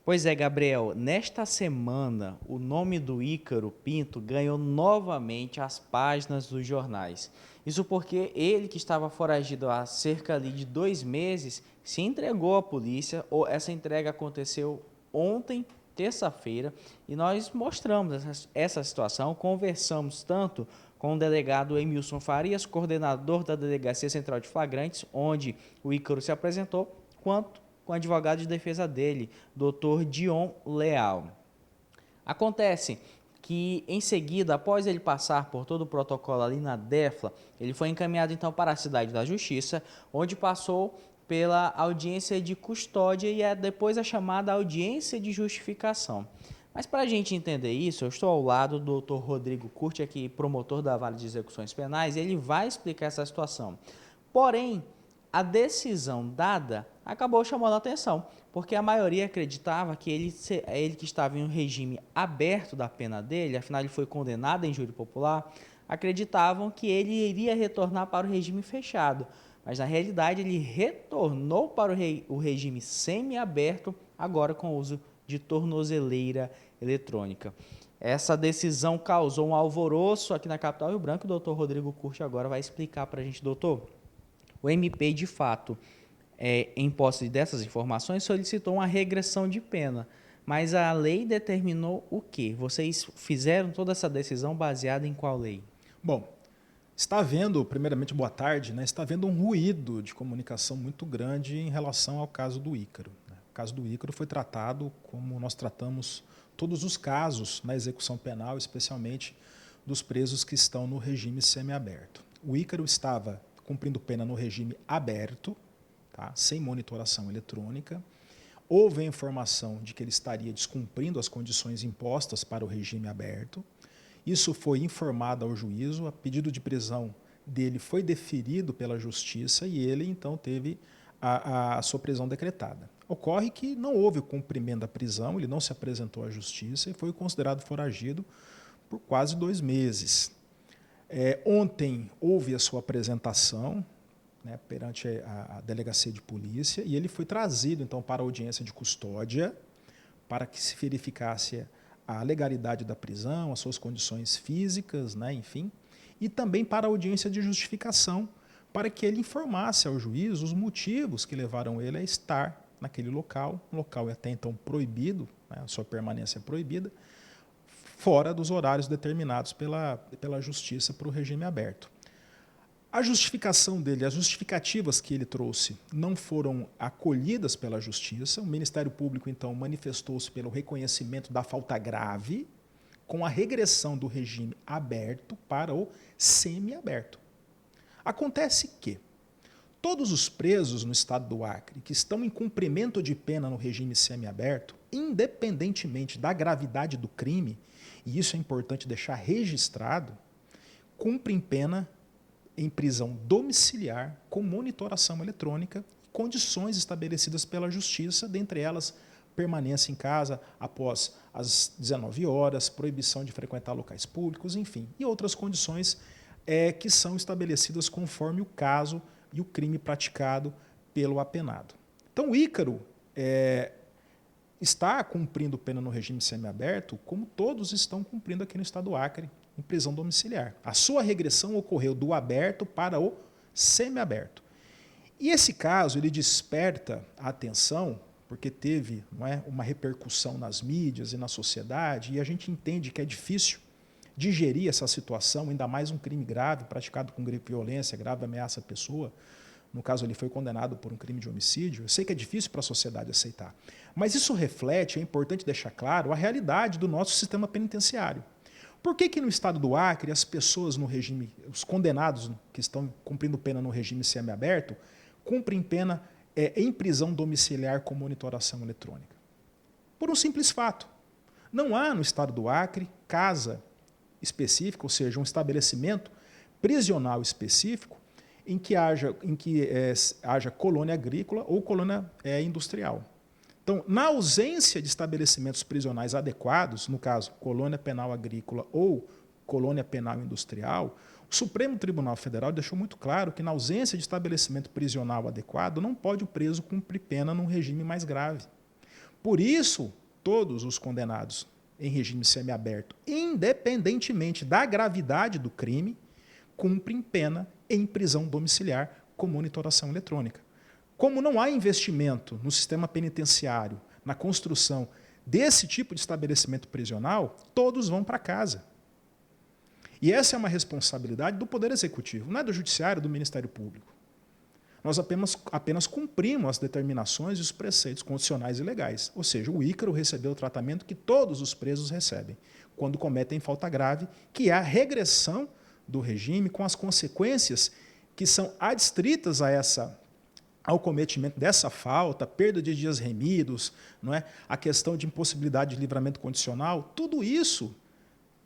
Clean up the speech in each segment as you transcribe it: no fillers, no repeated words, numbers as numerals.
Pois é, Gabriel, nesta semana o nome do Ícaro Pinto ganhou novamente as páginas dos jornais. Isso porque ele, que estava foragido há cerca ali de 2 meses, se entregou à polícia. Essa entrega aconteceu ontem, terça-feira, e nós mostramos essa situação, conversamos tanto com o delegado Emilson Farias, coordenador da Delegacia Central de Flagrantes, onde o Ícaro se apresentou, quanto com o advogado de defesa dele, Dr. Dion Leal. Acontece que, em seguida, após ele passar por todo o protocolo ali na DEFLA, ele foi encaminhado então para a Cidade da Justiça, onde passou pela audiência de custódia e depois a chamada audiência de justificação. Mas para a gente entender isso, eu estou ao lado do Dr. Rodrigo Curti, aqui promotor da Vara de Execuções Penais, e ele vai explicar essa situação. Porém, a decisão dada acabou chamando a atenção, porque a maioria acreditava que ele que estava em um regime aberto da pena dele, afinal ele foi condenado em júri popular, acreditavam que ele iria retornar para o regime fechado. Mas na realidade ele retornou para o regime semiaberto, agora com o uso de tornozeleira eletrônica. Essa decisão causou um alvoroço aqui na capital Rio Branco. O doutor Rodrigo Curti agora vai explicar para a gente, doutor. O MP, de fato, em posse dessas informações, solicitou uma regressão de pena, mas a lei determinou o quê? Vocês fizeram toda essa decisão baseada em qual lei? Bom, está havendo, primeiramente, boa tarde, está havendo um ruído de comunicação muito grande em relação ao caso do Ícaro. O caso do Ícaro foi tratado como nós tratamos todos os casos na execução penal, especialmente dos presos que estão no regime semiaberto. O Ícaro estava cumprindo pena no regime aberto, tá, sem monitoração eletrônica. Houve a informação de que ele estaria descumprindo as condições impostas para o regime aberto. Isso foi informado ao juízo, a pedido de prisão dele foi deferido pela justiça e ele então teve a sua prisão decretada. Ocorre que não houve o cumprimento da prisão, ele não se apresentou à justiça e foi considerado foragido por quase 2 meses. Ontem houve a sua apresentação perante a delegacia de polícia e ele foi trazido então para a audiência de custódia para que se verificasse a legalidade da prisão, as suas condições físicas, enfim, e também para a audiência de justificação, para que ele informasse ao juiz os motivos que levaram ele a estar naquele local, um local até então proibido, a sua permanência é proibida, fora dos horários determinados pela justiça para o regime aberto. A justificação dele, as justificativas que ele trouxe não foram acolhidas pela justiça. O Ministério Público, então, manifestou-se pelo reconhecimento da falta grave com a regressão do regime aberto para o semiaberto. Acontece que todos os presos no estado do Acre que estão em cumprimento de pena no regime semiaberto, independentemente da gravidade do crime, e isso é importante deixar registrado, cumprem pena em prisão domiciliar com monitoração eletrônica, condições estabelecidas pela justiça, dentre elas permanência em casa após as 19 horas, proibição de frequentar locais públicos, enfim, e outras condições que são estabelecidas conforme o caso e o crime praticado pelo apenado. Então o Ícaro está cumprindo pena no regime semiaberto, como todos estão cumprindo aqui no estado do Acre, em prisão domiciliar. A sua regressão ocorreu do aberto para o semiaberto. E esse caso ele desperta a atenção, porque teve uma repercussão nas mídias e na sociedade, e a gente entende que é difícil digerir essa situação, ainda mais um crime grave, praticado com violência, grave ameaça à pessoa. No caso, ele foi condenado por um crime de homicídio. Eu sei que é difícil para a sociedade aceitar. Mas isso reflete, é importante deixar claro, a realidade do nosso sistema penitenciário. Por que no estado do Acre as pessoas no regime, os condenados que estão cumprindo pena no regime semiaberto, cumprem pena em prisão domiciliar com monitoração eletrônica? Por um simples fato. Não há no estado do Acre casa específica, ou seja, um estabelecimento prisional específico em que haja colônia agrícola ou colônia industrial. Então, na ausência de estabelecimentos prisionais adequados, no caso, colônia penal agrícola ou colônia penal industrial, o Supremo Tribunal Federal deixou muito claro que, na ausência de estabelecimento prisional adequado, não pode o preso cumprir pena num regime mais grave. Por isso, todos os condenados em regime semiaberto, independentemente da gravidade do crime, cumprem pena em prisão domiciliar com monitoração eletrônica. Como não há investimento no sistema penitenciário, na construção desse tipo de estabelecimento prisional, todos vão para casa. E essa é uma responsabilidade do Poder Executivo, não é do Judiciário, do Ministério Público. Nós apenas cumprimos as determinações e os preceitos constitucionais e legais. Ou seja, o Ícaro recebeu o tratamento que todos os presos recebem, quando cometem falta grave, que é a regressão do regime com as consequências que são adstritas ao cometimento dessa falta, perda de dias remidos, não é? A questão de impossibilidade de livramento condicional, tudo isso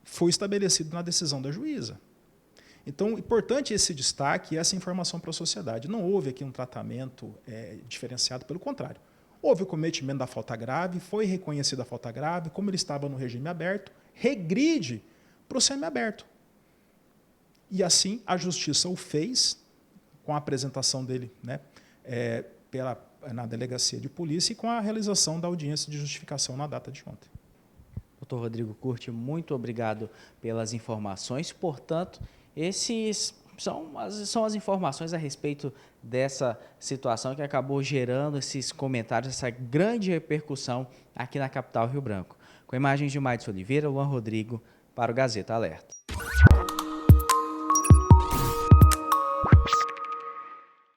foi estabelecido na decisão da juíza. Então, importante esse destaque e essa informação para a sociedade. Não houve aqui um tratamento diferenciado, pelo contrário. Houve o cometimento da falta grave, foi reconhecida a falta grave, como ele estava no regime aberto, regride para o semiaberto. E assim a Justiça o fez, com a apresentação dele, né, na delegacia de polícia e com a realização da audiência de justificação na data de ontem. Doutor Rodrigo Curti, muito obrigado pelas informações. Portanto, esses são as informações a respeito dessa situação que acabou gerando esses comentários, essa grande repercussão aqui na capital Rio Branco. Com imagens de Maidson Oliveira, Luan Rodrigo, para o Gazeta Alerta.